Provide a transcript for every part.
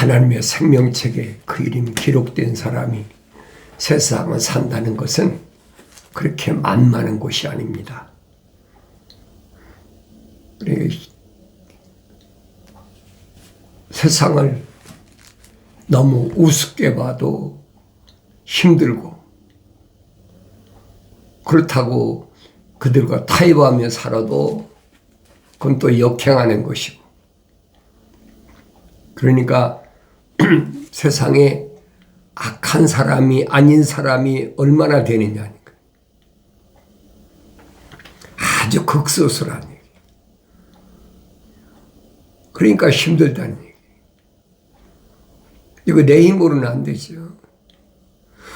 하나님의 생명책에 그 이름이 기록된 사람이 세상을 산다는 것은 그렇게 만만한 것이 아닙니다. 세상을 너무 우습게 봐도 힘들고, 그렇다고 그들과 타협하며 살아도 그건 또 역행하는 것이고, 그러니까 세상에 악한 사람이 아닌 사람이 얼마나 되느냐니까. 아주 극소수라는 얘기. 그러니까 힘들다는 얘기. 이거 내 힘으로는 안 되죠.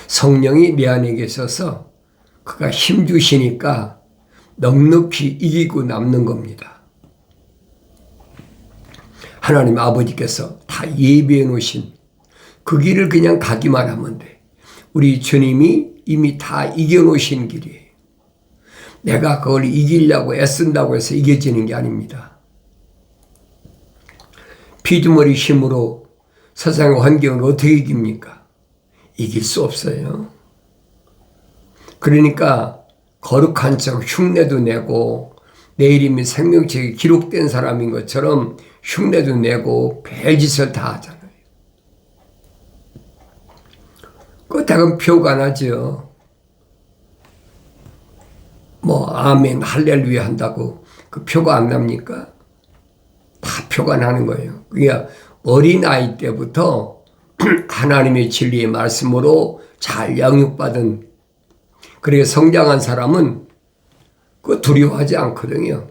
성령이 내 안에 계셔서 그가 힘 주시니까 넉넉히 이기고 남는 겁니다. 하나님 아버지께서 다 예비해 놓으신 그 길을 그냥 가기만 하면 돼. 우리 주님이 이미 다 이겨 놓으신 길이에요. 내가 그걸 이기려고 애쓴다고 해서 이겨지는 게 아닙니다. 피주머니 힘으로 세상의 환경을 어떻게 이깁니까? 이길 수 없어요. 그러니까 거룩한 척 흉내도 내고 내 이름이 생명책에 기록된 사람인 것처럼 흉내도 내고 별짓을 다 하잖아요. 그렇다고 표가 나죠. 뭐 아멘 할렐루야 한다고 그 표가 안 납니까? 다 표가 나는 거예요. 그러니까 어린아이 때부터 하나님의 진리의 말씀으로 잘 양육받은, 그렇게 성장한 사람은 그 두려워하지 않거든요.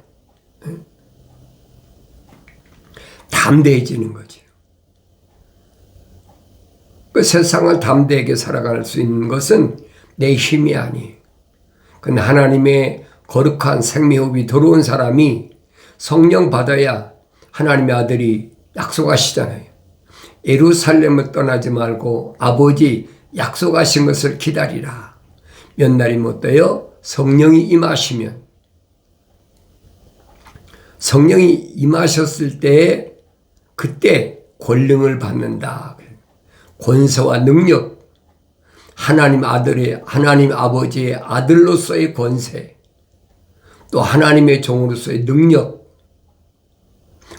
담대해지는 거죠. 그 세상을 담대하게 살아갈 수 있는 것은 내 힘이 아니에요. 그건 하나님의 거룩한 생명호흡이 들어온 사람이 성령 받아야 하나님의 아들이 약속하시잖아요. 예루살렘을 떠나지 말고 아버지 약속하신 것을 기다리라. 몇 날이 못 돼요? 성령이 임하시면. 성령이 임하셨을 때에 그때 권능을 받는다. 권세와 능력, 하나님 아버지의 아들로서의 권세, 또 하나님의 종으로서의 능력,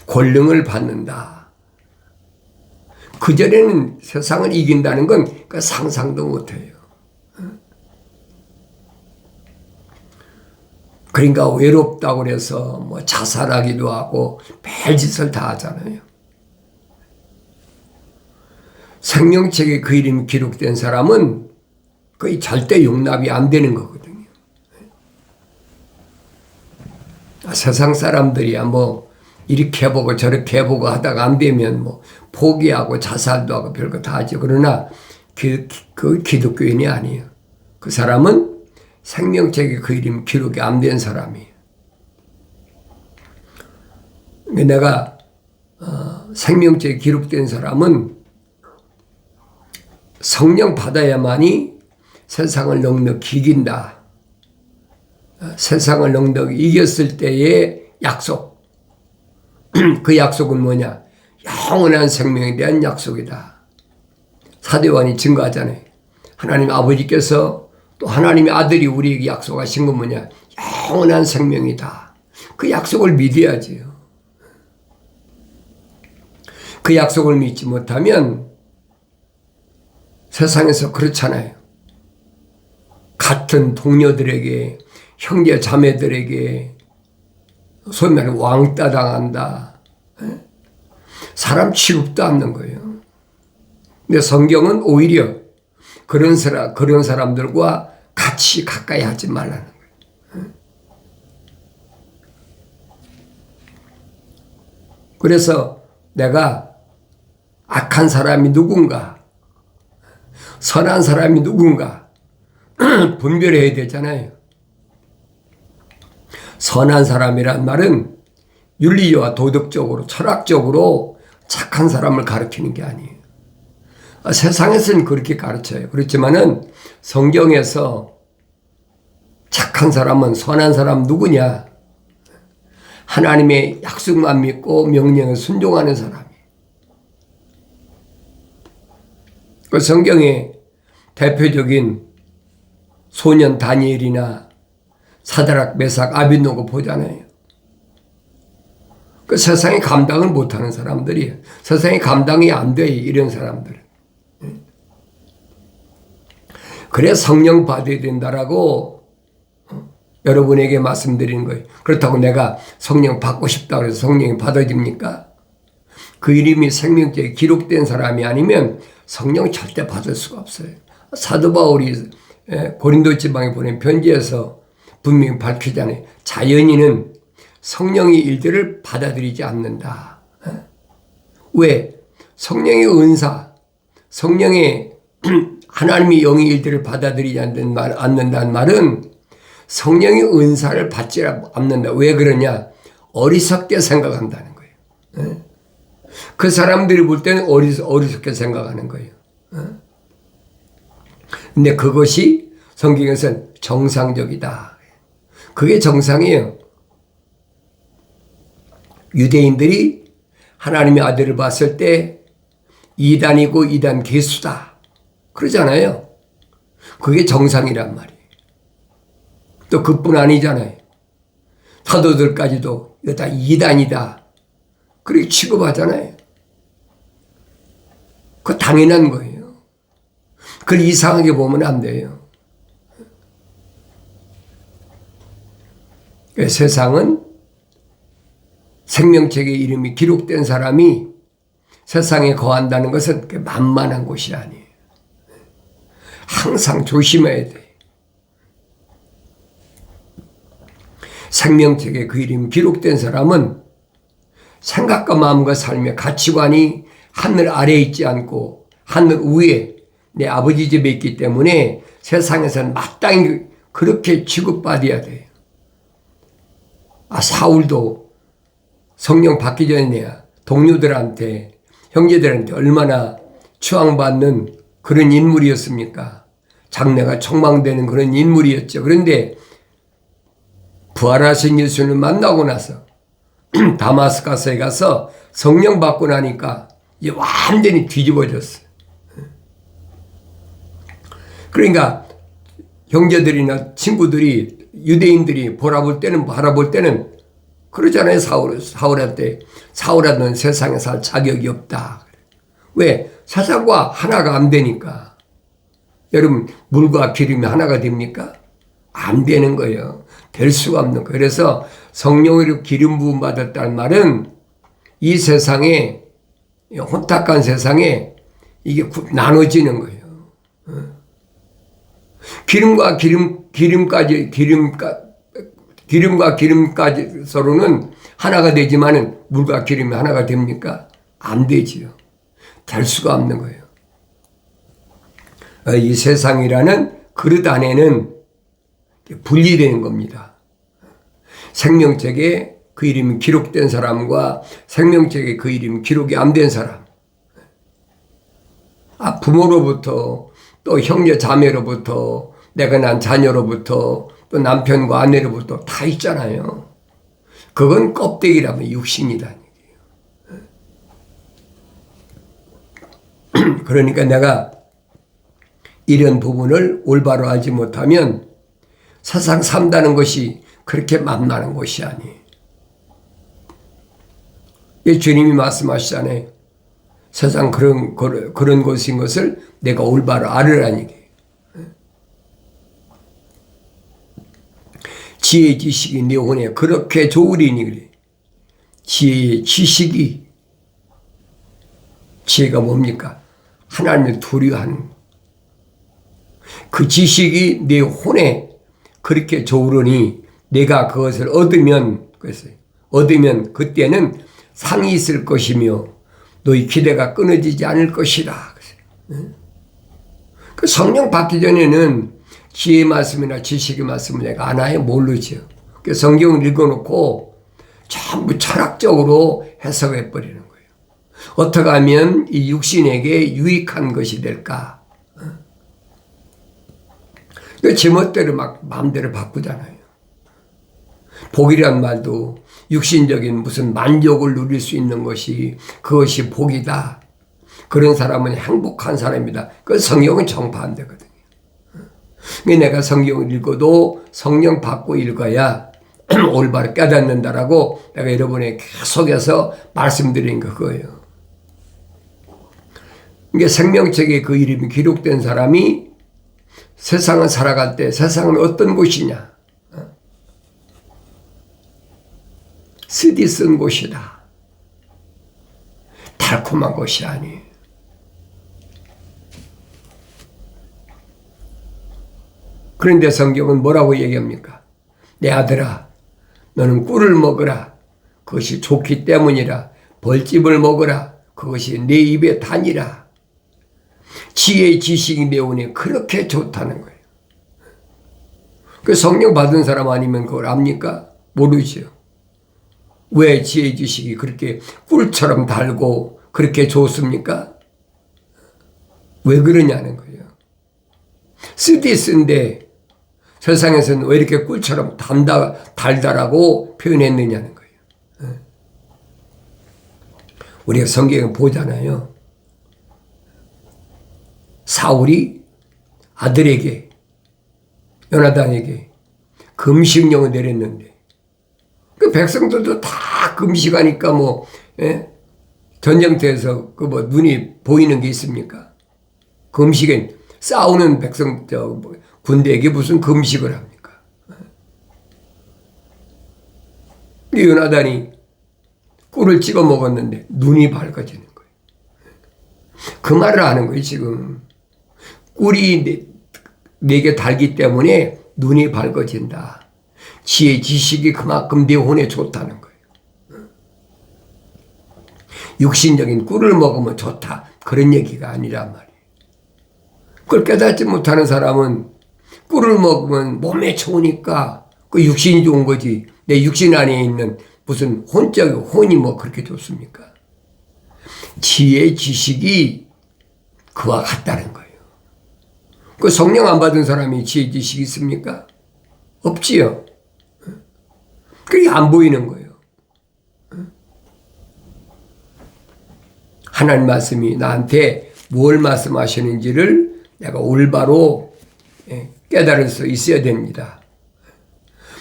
권능을 받는다. 그전에는 세상을 이긴다는 건 상상도 못해요. 그러니까 외롭다고 그래서 뭐 자살하기도 하고 별짓을 다 하잖아요. 생명책에 그 이름이 기록된 사람은 거의 절대 용납이 안 되는 거거든요. 세상 사람들이야 뭐 이렇게 해보고 저렇게 해보고 하다가 안 되면 뭐 포기하고 자살도 하고 별거 다 하죠. 그러나 그 기독교인이 아니에요. 그 사람은 생명책에 그 이름 기록이 안 된 사람이에요. 내가 생명책에 기록된 사람은 성령 받아야만이 세상을 넉넉히 이긴다. 세상을 넉넉히 이겼을 때의 약속. 그 약속은 뭐냐? 영원한 생명에 대한 약속이다. 사도요한이 증거하잖아요. 하나님 아버지께서 또 하나님의 아들이 우리에게 약속하신 건 뭐냐? 영원한 생명이다. 그 약속을 믿어야지요. 그 약속을 믿지 못하면 세상에서 그렇잖아요. 같은 동료들에게, 형제 자매들에게 소위 말해 왕따 당한다. 사람 취급도 않는 거예요. 근데 성경은 오히려 그런 사람들과 같이 가까이 하지 말라는 거예요. 그래서 내가 악한 사람이 누군가, 선한 사람이 누군가 분별해야 되잖아요. 선한 사람이란 말은 윤리와 도덕적으로, 철학적으로 착한 사람을 가르치는 게 아니에요. 세상에서는 그렇게 가르쳐요. 그렇지만은 성경에서 착한 사람은, 선한 사람 누구냐? 하나님의 약속만 믿고 명령에 순종하는 사람이에요. 그 성경의 대표적인 소년 다니엘이나 사드락, 메삭, 아벳노고 보잖아요. 그 세상에 감당을 못하는 사람들이에요. 세상에 감당이 안 돼, 이런 사람들. 그래 성령 받아야 된다라고 여러분에게 말씀드리는 거예요. 그렇다고 내가 성령 받고 싶다고 해서 성령이 받아집니까? 그 이름이 생명책에 기록된 사람이 아니면 성령 절대 받을 수가 없어요. 사도 바울이 고린도 지방에 보낸 편지에서 분명히 밝히잖아요. 자연인은 성령의 일들을 받아들이지 않는다. 왜? 성령의 은사, 성령의 하나님의 영의 일들을 받아들이지 않는다는 말은 성령의 은사를 받지 않는다. 왜 그러냐? 어리석게 생각한다는 거예요. 그 사람들이 볼 때는 어리석게 생각하는 거예요. 근데 그것이 성경에서는 정상적이다. 그게 정상이에요. 유대인들이 하나님의 아들을 봤을 때 이단이고 이단 개수다 그러잖아요. 그게 정상이란 말이에요. 또 그뿐 아니잖아요. 사도들까지도 이거 다 이단이다 그렇게 취급하잖아요. 그거 당연한 거예요. 그걸 이상하게 보면 안 돼요. 세상은 생명책에 이름이 기록된 사람이 세상에 거한다는 것은 만만한 곳이 아니에요. 항상 조심해야 돼. 생명책에 그 이름이 기록된 사람은 생각과 마음과 삶의 가치관이 하늘 아래에 있지 않고 하늘 위에 내 아버지 집에 있기 때문에 세상에서는 마땅히 그렇게 취급받아야 돼요. 사울도 성령 받기 전에 동료들한테 형제들한테 얼마나 추앙받는 그런 인물이었습니까? 장래가 촉망되는 그런 인물이었죠. 그런데 부활하신 예수를 만나고 나서 다마스커스에 가서 성령 받고 나니까 이제 완전히 뒤집어졌어요. 그러니까 형제들이나 친구들이 유대인들이 바라볼 때는 그러잖아요. 사울한테 사울은 세상에 살 자격이 없다. 왜? 세상과 하나가 안 되니까. 여러분 물과 기름이 하나가 됩니까? 안 되는 거예요. 될 수가 없는 거예요. 그래서 성령으로 기름 부음 받았다는 말은 이 세상에 혼탁한 세상에 이게 나눠지는 거예요. 기름과 기름까지 서로는 하나가 되지만은 물과 기름이 하나가 됩니까? 안 되지요. 될 수가 없는 거예요. 이 세상이라는 그릇 안에는 분리되는 겁니다. 생명책에 그 이름이 기록된 사람과 생명책에 그 이름이 기록이 안 된 사람. 부모로부터 또 형제 자매로부터 내가 난 자녀로부터 또 남편과 아내로부터 다 있잖아요. 그건 껍데기라면 육신이라는 얘기예요. 그러니까 내가 이런 부분을 올바로 알지 못하면 세상 산다는 것이 그렇게 만만한 것이 아니에요. 주님이 말씀하시잖아요. 세상 그런 것인 것을 내가 올바로 알으라는 얘기예요. 지혜의 지식이 내 혼에 그렇게 좋으리니 그래. 지혜의 지식이 지혜가 뭡니까? 하나님을 두려워하는 그 지식이 내 혼에 그렇게 좋으니 내가 그것을 얻으면 그때는 상이 있을 것이며 너희 기대가 끊어지지 않을 것이라. 그 성령 받기 전에는 지혜의 말씀이나 지식의 말씀을 내가 안 해요. 모르죠. 그 성경을 읽어놓고 전부 철학적으로 해석해 버리는 거예요. 어떻게 하면 이 육신에게 유익한 것이 될까? 제멋대로 막 마음대로 바꾸잖아요. 복이란 말도 육신적인 무슨 만족을 누릴 수 있는 것이 그것이 복이다. 그런 사람은 행복한 사람이다. 그 성경은 정반대거든요. 내가 성경을 읽어도 성령 받고 읽어야 올바로 깨닫는다라고 내가 여러분에게 계속해서 말씀드린 그거예요. 이게 생명책에 그 이름이 기록된 사람이 세상을 살아갈 때 세상은 어떤 곳이냐? 쓰디 쓴 곳이다. 달콤한 곳이 아니에요. 그런데 성경은 뭐라고 얘기합니까? 내 아들아, 너는 꿀을 먹으라. 그것이 좋기 때문이라. 벌집을 먹으라. 그것이 내 입에 다니라. 지혜의 지식이 내 운에 그렇게 좋다는 거예요. 그 성령 받은 사람 아니면 그걸 압니까? 모르죠. 왜 지혜의 지식이 그렇게 꿀처럼 달고 그렇게 좋습니까? 왜 그러냐는 거예요. 쓰디 쓴데 세상에서는 왜 이렇게 꿀처럼 달달하고 표현했느냐는 거예요. 우리가 성경을 보잖아요. 사울이 아들에게, 요나단에게 금식령을 내렸는데 그 백성들도 다 금식하니까 전쟁터에서 눈이 보이는 게 있습니까? 금식엔 싸우는 군대에게 무슨 금식을 합니까? 요나단이 꿀을 찍어 먹었는데 눈이 밝아지는 거예요. 그 말을 하는 거예요, 지금. 꿀이 내게 달기 때문에 눈이 밝아진다. 지혜, 지식이 그만큼 내 혼에 좋다는 거예요. 육신적인 꿀을 먹으면 좋다. 그런 얘기가 아니란 말이에요. 그걸 깨닫지 못하는 사람은 꿀을 먹으면 몸에 좋으니까 그 육신이 좋은 거지. 내 육신 안에 있는 무슨 혼이 그렇게 좋습니까? 지혜, 지식이 그와 같다는 거예요. 그 성령 안 받은 사람이 지혜, 지식이 있습니까? 없지요. 그게 안 보이는 거예요. 하나님 말씀이 나한테 뭘 말씀하시는지를 내가 올바로 깨달을 수 있어야 됩니다.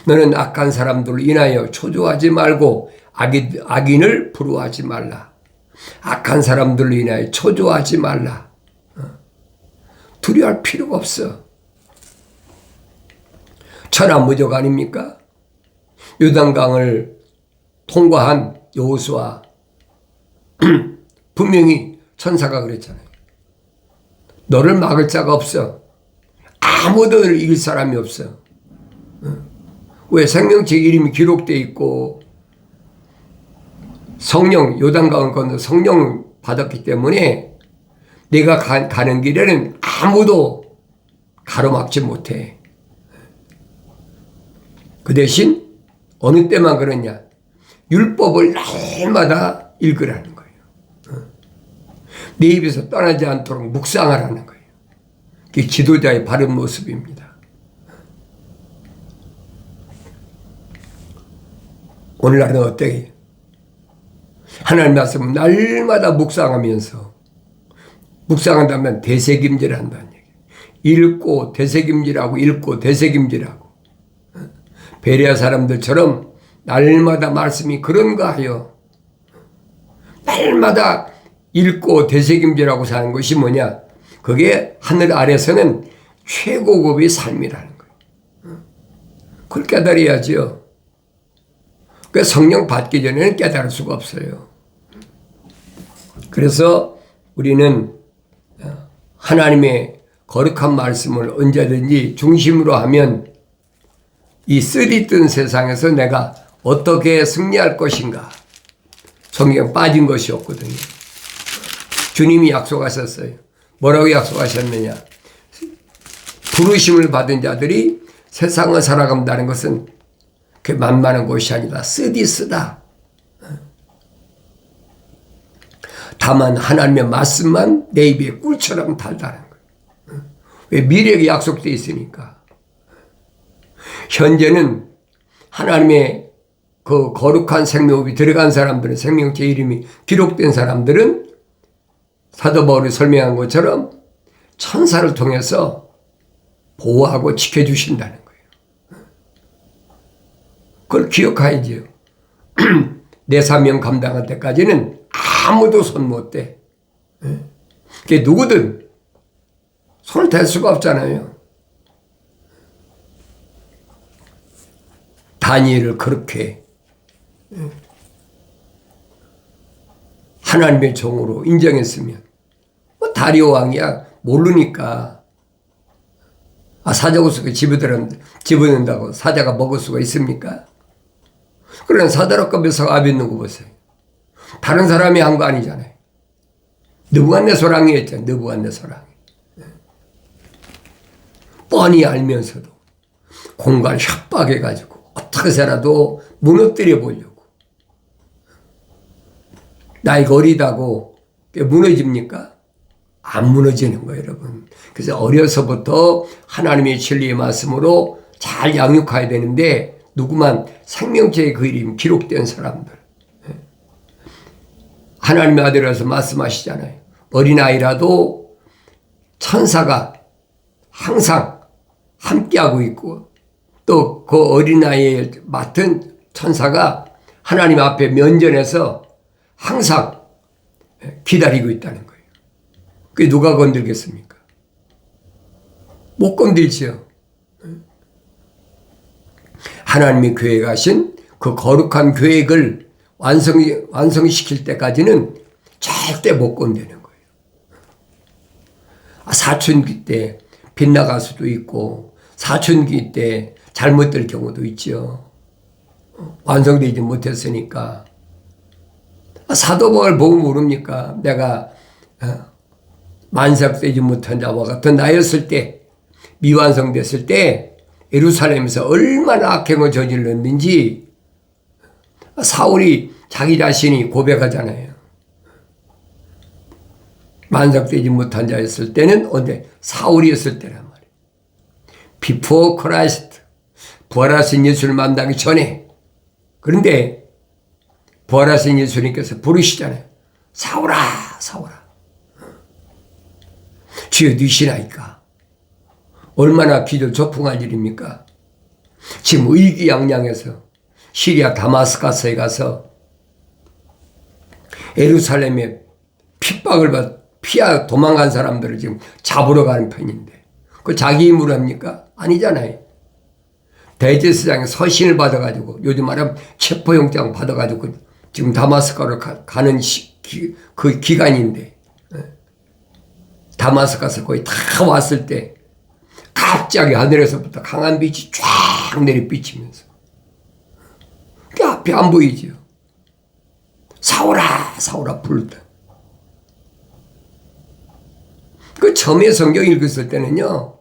너는 악한 사람들을 인하여 초조하지 말고 악인을 부러워하지 말라. 악한 사람들로 인하여 초조하지 말라. 두려워할 필요가 없어. 천하무적 아닙니까? 요단강을 통과한 여호수아 분명히 천사가 그랬잖아요. 너를 막을 자가 없어. 아무도 너를 이길 사람이 없어. 왜? 생명책 이름이 기록되어 있고 성령, 요단강을 건너 성령 받았기 때문에 내가 가는 길에는 아무도 가로막지 못해. 그 대신 어느 때만 그러냐? 율법을 날마다 읽으라는 거예요. 내 입에서 떠나지 않도록 묵상하라는 거예요. 그게 지도자의 바른 모습입니다. 오늘날은 어때요? 하나님 말씀은 날마다 묵상하면서, 묵상한다면 되새김질 한다는 얘기예요. 읽고 되새김질하고 읽고 되새김질하고. 베레아 사람들처럼 날마다 말씀이 그런가 하여 날마다 읽고 되새김질하고 사는 것이 뭐냐? 그게 하늘 아래서는 최고급의 삶이라는 거예요. 그걸 깨달아야죠. 그 성령 받기 전에는 깨달을 수가 없어요. 그래서 우리는 하나님의 거룩한 말씀을 언제든지 중심으로 하면 이 쓰디뜬 세상에서 내가 어떻게 승리할 것인가? 성경에 빠진 것이 없거든요. 주님이 약속하셨어요. 뭐라고 약속하셨느냐? 부르심을 받은 자들이 세상을 살아간다는 것은 그 만만한 것이 아니다. 쓰디쓰다. 다만 하나님의 말씀만 내 입에 꿀처럼 달다는 거예요. 왜? 미래가 약속되어 있으니까. 현재는 하나님의 그 거룩한 생명이 들어간 사람들은, 생명체 이름이 기록된 사람들은 사도 바울이 설명한 것처럼 천사를 통해서 보호하고 지켜주신다는 거예요. 그걸 기억해야지요. 내 사명 감당할 때까지는 아무도 손 못 대. 그게 누구든 손을 댈 수가 없잖아요. 다니엘을 그렇게 하나님의 종으로 인정했으면 다리오 왕이야 모르니까 사자구스가 집어넣는다고 사자가 먹을 수가 있습니까? 그러나 사다락급에서 아벤누고 보세요. 다른 사람이 한 거 아니잖아요. 느부갓네살왕이 했잖아요. 느부갓네살왕이. 뻔히 알면서도 공갈 협박해가지고 어떻게 해서라도 무너뜨려 보려고. 나이가 어리다고 무너집니까? 안 무너지는 거예요, 여러분. 그래서 어려서부터 하나님의 진리의 말씀으로 잘 양육해야 되는데 누구만 생명체의 그 이름 기록된 사람들. 하나님의 아들이라서 말씀하시잖아요. 어린아이라도 천사가 항상 함께하고 있고 또 그 어린아이를 맡은 천사가 하나님 앞에 면전에서 항상 기다리고 있다는 거예요. 그게 누가 건들겠습니까? 못 건들지요. 하나님이 계획하신 그 거룩한 계획을 완성시킬 때까지는 절대 못 건드는 거예요. 사춘기 때 빗나갈 수도 있고 사춘기 때 잘못될 경우도 있죠. 완성되지 못했으니까. 사도 바울 보고 모릅니까? 내가 만삭되지 못한 자와 같은 나였을 때, 미완성됐을 때 예루살렘에서 얼마나 악행을 저질렀는지 사울이 자기 자신이 고백하잖아요. 만삭되지 못한 자였을 때는 언제? 사울이었을 때란 말이에요. Before Christ, 부활하신 예수를 만나기 전에. 그런데 부활하신 예수님께서 부르시잖아요. 사울아, 사울아. 주여 누시나이까. 얼마나 귀를 조풍할 일입니까? 지금 의기양양해서 시리아 다마스커스에 가서 예루살렘에 핍박을 피하 도망간 사람들을 지금 잡으러 가는 편인데 그 자기 힘으로 합니까? 아니잖아요. 대제사장의 서신을 받아가지고 요즘 말하면 체포영장 받아가지고 지금 다마스커로 가는 그 기간인데 다마스커스 거의 다 왔을 때 갑자기 하늘에서부터 강한 빛이 쫙 내리비치면서 그 앞이 안 보이죠. 사오라 사오라 부르다. 그 처음에 성경 읽었을 때는요.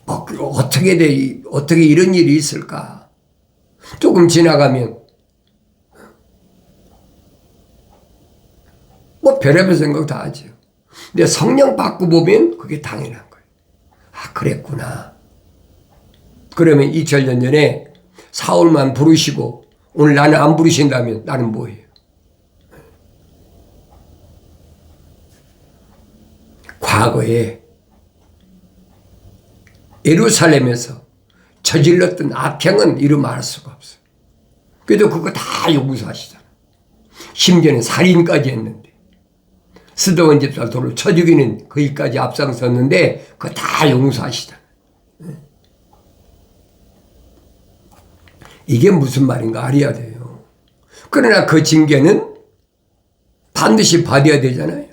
어떻게 이런 일이 있을까? 조금 지나가면 별의별 생각 다 하죠. 근데 성령 받고 보면 그게 당연한 거예요. 아, 그랬구나. 그러면 2000년 전에 사울만 부르시고 오늘 나는 안 부르신다면 나는 뭐예요? 과거에 예루살렘에서 저질렀던 악행은 이루 말할 수가 없어요. 그래도 그거 다 용서하시잖아요. 심지어는 살인까지 했는데 스드원 집사 돌을 쳐 죽이는 거기까지 앞장섰는데 그거 다 용서하시잖아요. 이게 무슨 말인가 알아야 돼요. 그러나 그 징계는 반드시 받아야 되잖아요.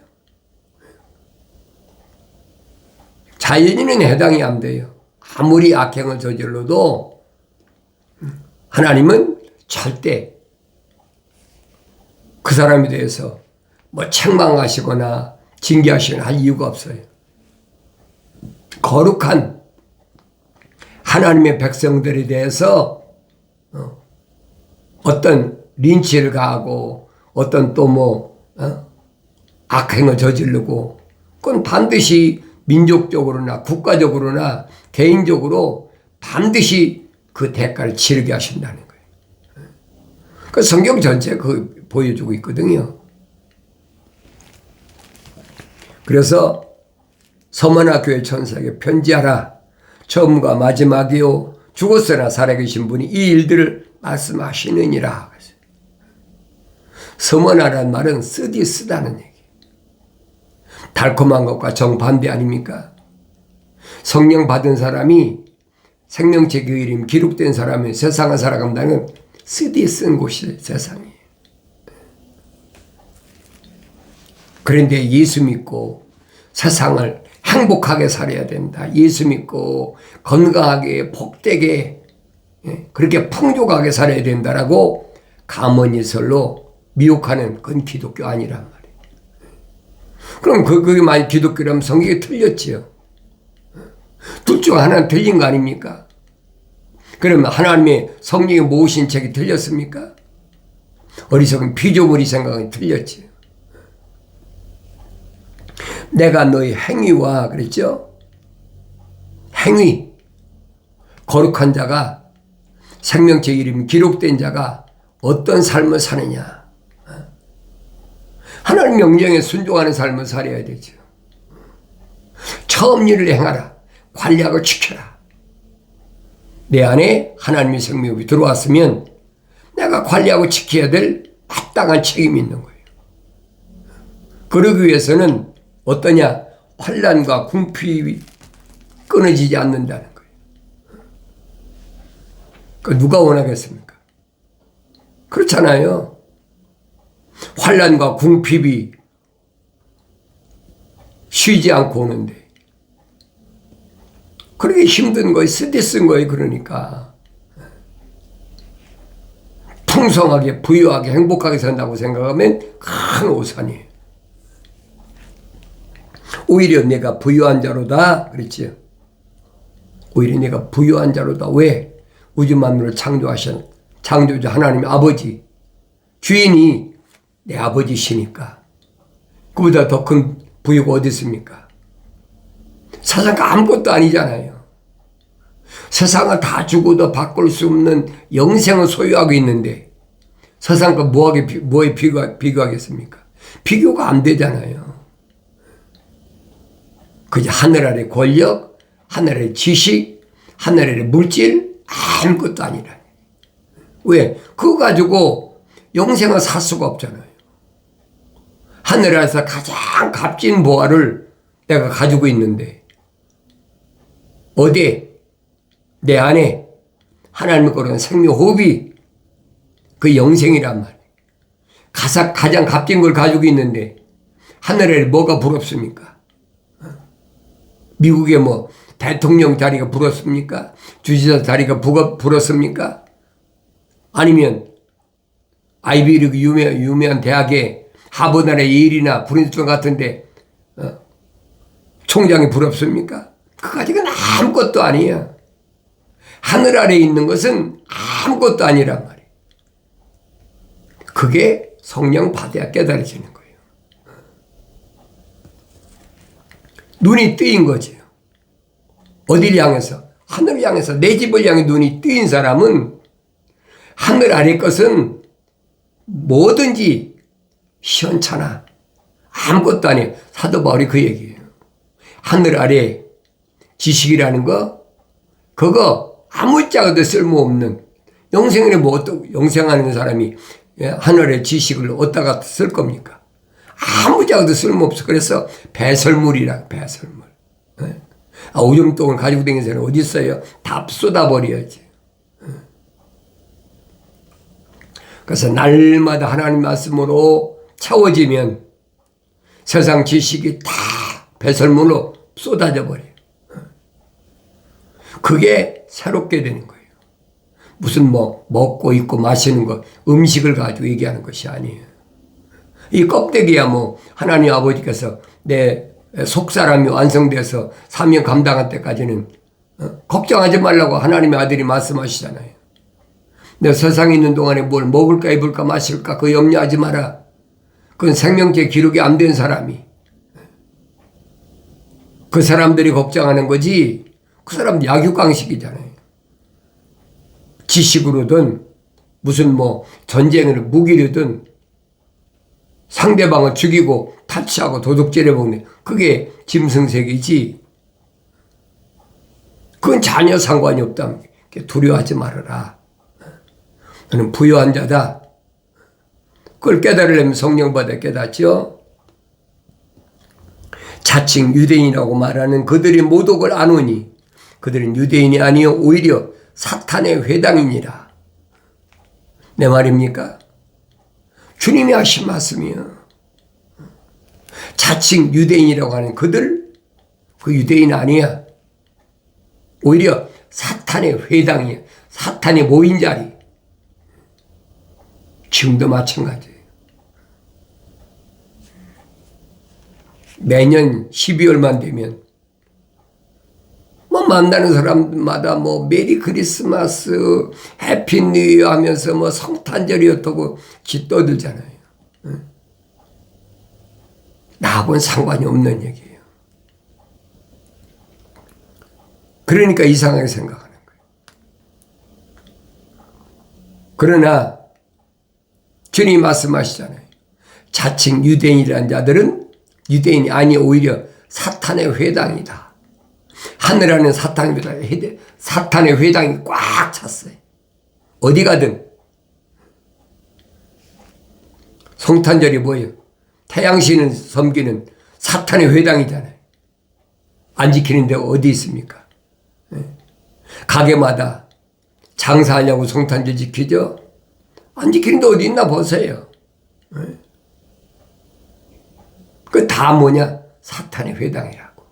자연인은 해당이 안 돼요. 아무리 악행을 저질러도 하나님은 절대 그 사람에 대해서 책망하시거나 징계하시거나 할 이유가 없어요. 거룩한 하나님의 백성들에 대해서 어떤 린치를 가하고 어떤 또 악행을 저지르고 그건 반드시 민족적으로나 국가적으로나 개인적으로 반드시 그 대가를 치르게 하신다는 거예요. 그 성경 전체 그 보여주고 있거든요. 그래서 서머나 교회 천사에게 편지하라. 처음과 마지막이요 죽었으나 살아계신 분이 이 일들을 말씀하시느니라. 서머나라는 말은 쓰다는 얘기. 달콤한 것과 정반대 아닙니까? 성령 받은 사람이 생명체 그 이름 기록된 사람이 세상을 살아간다는 쓴 곳이 세상이에요. 그런데 예수 믿고 세상을 행복하게 살아야 된다. 예수 믿고 건강하게 복되게 그렇게 풍족하게 살아야 된다라고 가문이설로 미혹하는 그건 기독교 아니란 말이에요. 그럼 그게 만약 기독교라면 성경이 틀렸지요. 둘 중 하나는 틀린 거 아닙니까? 그러면 하나님의 성령이 모으신 책이 틀렸습니까? 어리석은 피조물이 생각은 틀렸지요. 내가 너의 행위와 그랬죠? 행위, 거룩한 자가 생명체 이름 기록된 자가 어떤 삶을 사느냐. 하나님 명령에 순종하는 삶을 살아야 되죠. 처음 일을 행하라. 관리하고 지켜라. 내 안에 하나님의 생명이 들어왔으면 내가 관리하고 지켜야 될 마땅한 책임이 있는 거예요. 그러기 위해서는 어떠냐? 환난과 궁핍이 끊어지지 않는다는 거예요. 그 누가 원하겠습니까? 그렇잖아요. 환난과 궁핍이 쉬지 않고 오는데 그렇게 힘든 거예요. 쓴 거예요. 그러니까 풍성하게 부유하게 행복하게 산다고 생각하면 큰 오산이에요. 오히려 내가 부유한 자로다 그랬지요. 오히려 내가 부유한 자로다. 왜? 우주 만물을 창조하신 창조주 하나님의 아버지 주인이 내 아버지시니까. 그보다 더 큰 부유가 어디 있습니까? 세상과 아무것도 아니잖아요. 세상을 다 주고도 바꿀 수 없는 영생을 소유하고 있는데 세상과 뭐에 비교하겠습니까? 비교가 안 되잖아요. 그저 하늘 아래 권력, 하늘 아래 지식, 하늘 아래 물질 아무것도 아니라. 왜? 그거 가지고 영생을 살 수가 없잖아요. 하늘에서 가장 값진 보화를 내가 가지고 있는데 어디에? 내 안에 하나님의 거룩한 생명호흡이 그 영생이란 말이에요. 가장 값진 걸 가지고 있는데 하늘에 뭐가 부럽습니까? 미국의 뭐 대통령 자리가 부럽습니까? 주지사 자리가 부럽습니까? 아니면 아이비리그 유명한 대학에 하버드나 예일이나 프린스턴 같은데 총장이 부럽습니까? 그거 가지고는 아무것도 아니에요. 하늘 아래에 있는 것은 아무것도 아니란 말이에요. 그게 성령 받아야 깨달아지는 거예요. 눈이 뜨인 거죠. 어디를 향해서? 하늘을 향해서 내 집을 향해 눈이 뜨인 사람은 하늘 아래 것은 뭐든지 시원찮아. 아무것도 아니에요. 사도 바울이 그 얘기예요. 하늘 아래 지식이라는 거 그거 아무짝에도 쓸모없는 영생에 뭐 영생하는 사람이 하늘의 지식을 어디다가 쓸 겁니까? 아무짝에도 쓸모없어. 그래서 배설물이라 배설물. 오줌똥을 가지고 다니는 사람이 어디 있어요? 다 쏟아버려야지. 그래서 날마다 하나님 말씀으로 채워지면 세상 지식이 다 배설물로 쏟아져 버려요. 그게 새롭게 되는 거예요. 무슨 뭐 먹고 입고 마시는 것, 음식을 가지고 얘기하는 것이 아니에요. 이 껍데기야 뭐 하나님 아버지께서 내 속사람이 완성돼서 사명 감당할 때까지는 걱정하지 말라고 하나님의 아들이 말씀하시잖아요. 내 세상에 있는 동안에 뭘 먹을까 입을까 마실까 그거 염려하지 마라. 그건 생명체 기록이 안 된 사람이 그 사람들이 걱정하는 거지. 그 사람 약육강식이잖아요. 지식으로든 무슨 뭐 전쟁을 무기로든 상대방을 죽이고 탈취하고 도둑질해 먹는 그게 짐승색이지. 그건 전혀 상관이 없다. 두려워하지 말아라. 너는 부유한 자다. 그걸 깨달으려면 성령 받아 깨닫죠. 자칭 유대인이라고 말하는 그들이 모독을 안오니 그들은 유대인이 아니요 오히려 사탄의 회당이니라. 내 말입니까? 주님이 하신 말씀이요. 자칭 유대인이라고 하는 그들, 그 유대인 아니야. 오히려 사탄의 회당이야. 사탄의 모인 자리. 지금도 마찬가지예요. 매년 12월만 되면 만나는 사람마다 메리 크리스마스, 해피 뉴 이어 하면서 성탄절이 어떠고 지 떠들잖아요. 나하고는 상관이 없는 얘기예요. 그러니까 이상하게 생각하는 거예요. 그러나 주님이 말씀하시잖아요. 자칭 유대인이라는 자들은 유대인이 아니 오히려 사탄의 회당이다. 하늘하는 사탄의 회당이 꽉 찼어요. 어디 가든. 성탄절이 뭐예요? 태양신을 섬기는 사탄의 회당이잖아요. 안 지키는 데가 어디 있습니까? 가게마다 장사하려고 성탄절 지키죠? 안 지키는 데 어디 있나 보세요. 그 다 뭐냐? 사탄의 회당이라고.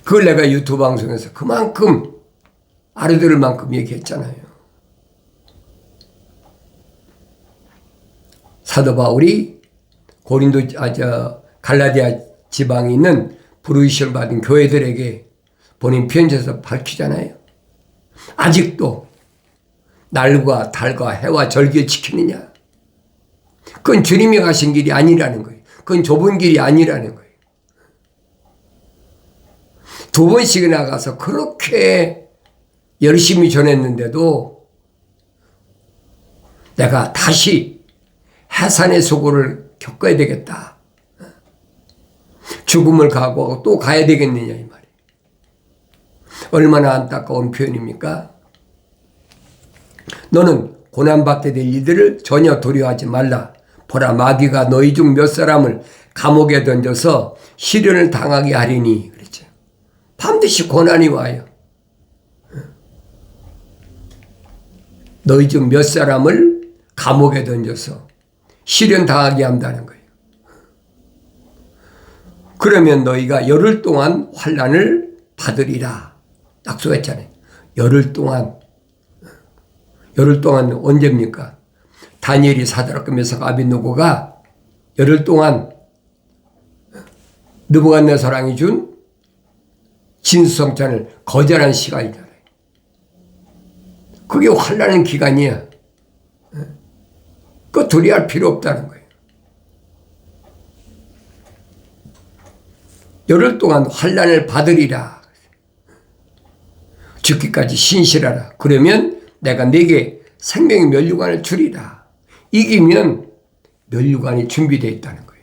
그걸 내가 유튜브 방송에서 그만큼 알아들을 만큼 얘기했잖아요. 사도 바울이 갈라디아 지방에 있는 부르심을 받은 교회들에게 본인 편지에서 밝히잖아요. 아직도 날과 달과 해와 절기를 지키느냐? 그건 주님이 가신 길이 아니라는 거예요. 그건 좁은 길이 아니라는 거예요. 2번씩이나 가서 그렇게 열심히 전했는데도 내가 다시 해산의 수고를 겪어야 되겠다. 죽음을 각오하고 또 가야 되겠느냐 이 말이에요. 얼마나 안타까운 표현입니까? 너는 고난받게 될 일들을 전혀 두려워하지 말라. 보라 마귀가 너희 중 몇 사람을 감옥에 던져서 시련을 당하게 하리니 그랬죠. 반드시 고난이 와요. 너희 중 몇 사람을 감옥에 던져서 시련 당하게 한다는 거예요. 그러면 너희가 열흘 동안 환난을 받으리라. 약속했잖아요. 열흘 동안 언제입니까? 다니엘이 사드락 메삭 아벳느고가 열흘 동안 느부갓네살왕이 준 진수성찬을 거절한 시간이잖아요. 그게 환난의 기간이야. 그거 두려워할 필요 없다는 거예요. 열흘 동안 환난을 받으리라. 죽기까지 신실하라. 그러면 내가 네게 생명의 면류관을 주리라. 이기면 면류관이 준비되어 있다는 거예요.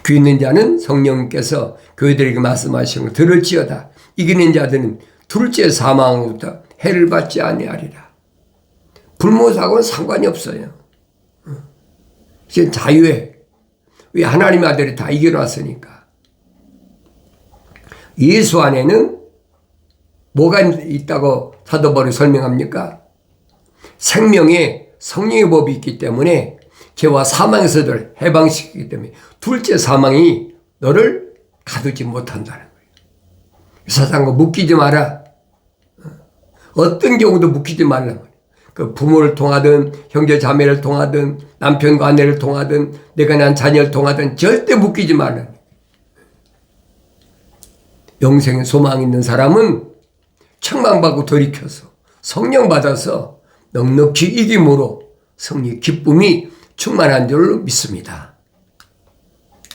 귀 있는 자는 성령께서 교회들에게 말씀하시는 걸 들을지어다. 이기는 자들은 둘째 사망으로부터 해를 받지 아니하리라. 불모사하고는 상관이 없어요. 이제 자유해. 왜 하나님의 아들이 다 이겨놨으니까. 예수 안에는 뭐가 있다고 사도 바울이 설명합니까? 생명의 성령의 법이 있기 때문에 죄와 사망에서도 해방시키기 때문에 둘째 사망이 너를 가두지 못한다는 거예요. 세상과 묶이지 마라. 어떤 경우도 묶이지 말라는 거예요. 그 부모를 통하든 형제 자매를 통하든 남편과 아내를 통하든 내가 낳은 자녀를 통하든 절대 묶이지 말라는 거예요. 영생의 소망이 있는 사람은 책망받고 돌이켜서 성령 받아서 넉넉히 이김으로 성령의 기쁨이 충만한 줄로 믿습니다.